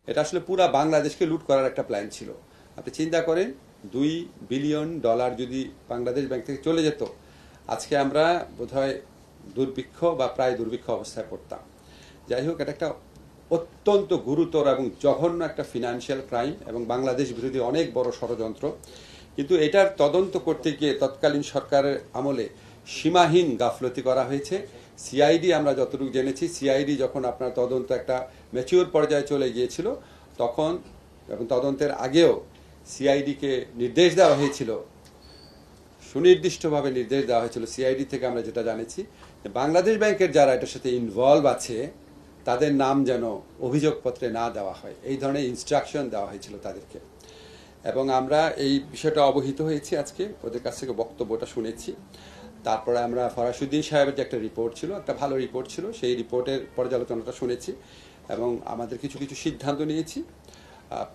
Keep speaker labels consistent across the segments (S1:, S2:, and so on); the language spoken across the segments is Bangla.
S1: এটা আসলে পুরা বাংলাদেশকে লুট করার একটা প্ল্যান ছিল। আপনি চিন্তা করেন, $2 বিলিয়ন যদি বাংলাদেশ ব্যাংক থেকে চলে যেত, আজকে আমরা বোধহয় দুর্ভিক্ষ বা প্রায় দুর্ভিক্ষ অবস্থায় পড়তাম। যাই হোক, এটা একটা অত্যন্ত গুরুতর এবং জঘন্য একটা ফিনান্সিয়াল ক্রাইম এবং বাংলাদেশ বিরোধী অনেক বড় ষড়যন্ত্র। কিন্তু এটার তদন্ত করতে গিয়ে তৎকালীন সরকারের আমলে সীমাহীন গাফলতি করা হয়েছে। সিআইডি, আমরা যতটুকু জেনেছি, সিআইডি যখন আপনার তদন্ত একটা ম্যাচিওর পর্যায়ে চলে গিয়েছিল তখন এবং তদন্তের আগেও সিআইডিকে নির্দেশ দেওয়া হয়েছিল, সুনির্দিষ্টভাবে নির্দেশ দেওয়া হয়েছিল সিআইডি থেকে আমরা যেটা জানেছি, বাংলাদেশ ব্যাংকের যারা এটার সাথে ইনভলভ আছে তাদের নাম যেন অভিযোগপত্রে না দেওয়া হয়, এই ধরনের ইনস্ট্রাকশন দেওয়া হয়েছিল তাদেরকে। এবং আমরা এই বিষয়টা অবহিত হয়েছি, আজকে ওদের কাছ থেকে বক্তব্যটা শুনেছি। তারপরে আমরা ফরাসুদ্দিন সাহেবের যে একটা রিপোর্ট ছিল, একটা ভালো রিপোর্ট ছিল, সেই রিপোর্টের পর্যালোচনাটা শুনেছি এবং আমাদের কিছু কিছু সিদ্ধান্ত নিয়েছি।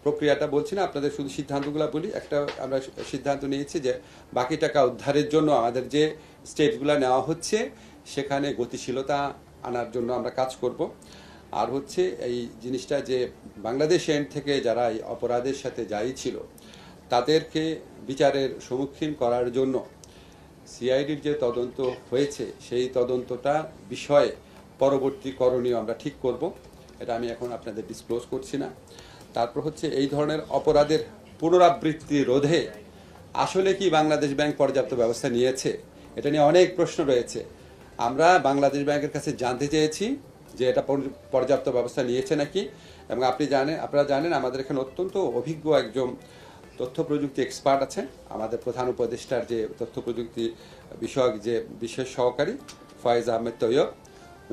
S1: প্রক্রিয়াটা বলছি না, আপনাদের শুধু সিদ্ধান্তগুলো বলি। একটা আমরা সিদ্ধান্ত নিয়েছি যে বাকি টাকা উদ্ধারের জন্য আমাদের যে স্টেপগুলো নেওয়া হচ্ছে সেখানে গতিশীলতা আনার জন্য আমরা কাজ করব। আর হচ্ছে এই জিনিসটা যে বাংলাদেশ এন্ড থেকে যারা এই অপরাধের সাথে যাই ছিল তাদেরকে বিচারের সম্মুখীন করার জন্য সিআইডির যে তদন্ত হয়েছে সেই তদন্তটা বিষয়ে পরবর্তী করণীয় আমরা ঠিক করব। এটা আমি এখন আপনাদের ডিসক্লোজ করছি না। তারপর হচ্ছে এই ধরনের অপরাধের পুনরাবৃত্তি রোধে আসলে কি বাংলাদেশ ব্যাংক পর্যাপ্ত ব্যবস্থা নিয়েছে, এটা নিয়ে অনেক প্রশ্ন রয়েছে। আমরা বাংলাদেশ ব্যাংকের কাছে জানতে চেয়েছি যে এটা পর্যাপ্ত ব্যবস্থা নিয়েছে নাকি। এবং আপনারা জানেন আমাদের এখানে অত্যন্ত অভিজ্ঞ একজন তথ্য প্রযুক্তি এক্সপার্ট আছেন, আমাদের প্রধান উপদেষ্টার যে তথ্য প্রযুক্তি বিষয়ক যে বিশেষ সহকারী ফয়েজ আহমেদ তৈয়ব,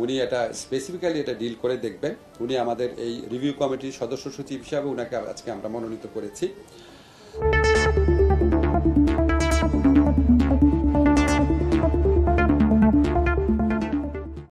S1: উনি এটা স্পেসিফিক্যালি এটা ডিল করে দেখবেন। উনি আমাদের এই রিভিউ কমিটির সদস্য সচিব হিসাবে উনাকে আজকে আমরা মনোনীত করেছি।